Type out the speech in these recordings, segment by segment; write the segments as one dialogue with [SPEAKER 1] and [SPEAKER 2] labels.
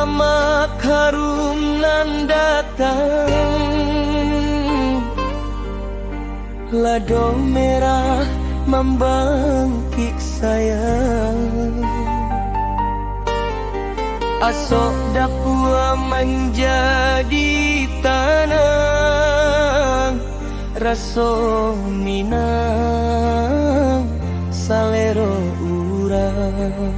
[SPEAKER 1] amak harum nan datang, lado merah membangkit sayang. Asok dapua menjadi tanah, raso minang salero urang.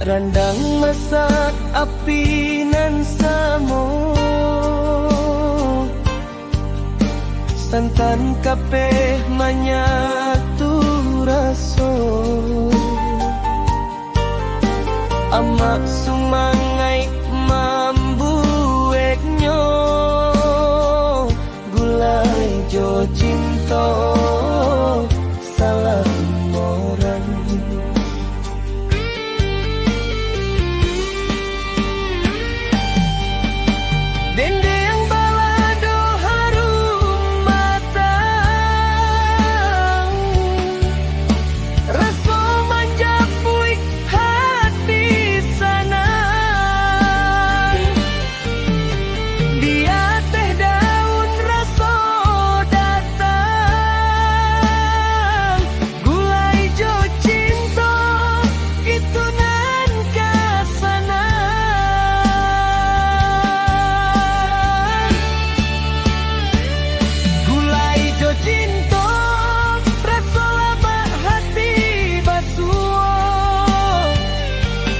[SPEAKER 1] Randang masak api nan samo, santan kape manyatu raso. Amak sumangai mambueknyo, gulai jo cinta salah orang. Dende yang balado harum matang, raso menjapui hati sanang. Dia teh daun raso datang, gulai jo cinta itu nan kasanang. Cinta rasa lama hati basuh,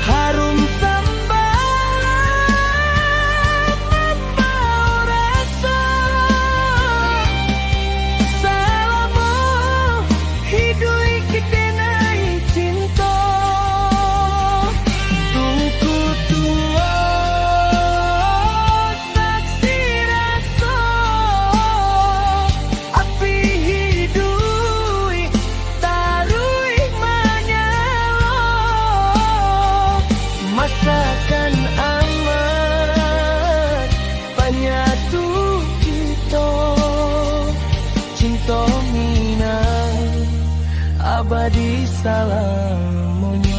[SPEAKER 1] harum sambal membawa rasa. Salamu hidui kedenai cinta, tungku tua saksi rasa. Masakan amat panyatu kita, cinta minang abadi salamonyo.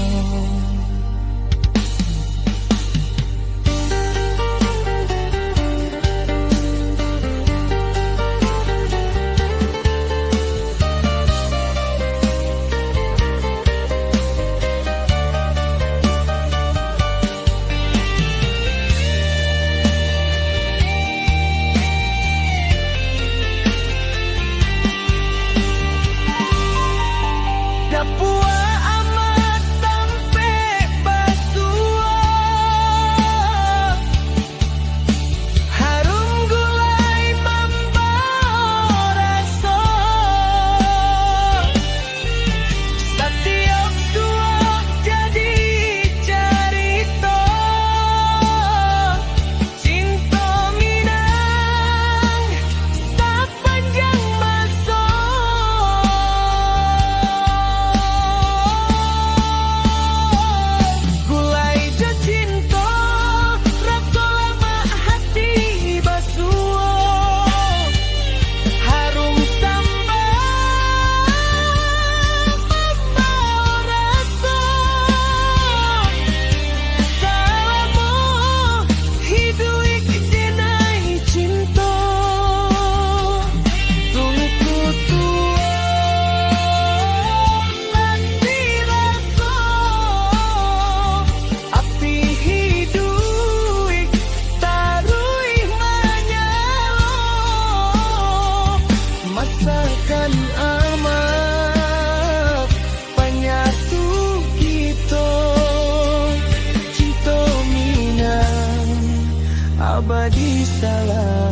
[SPEAKER 1] Dapua amat sampai basuh, harum gulai membawa rasa. Setiap dua jadi cerita, cinta minang sepanjang masa. Masakan amat panyatu kita, cinta minang abadi salah.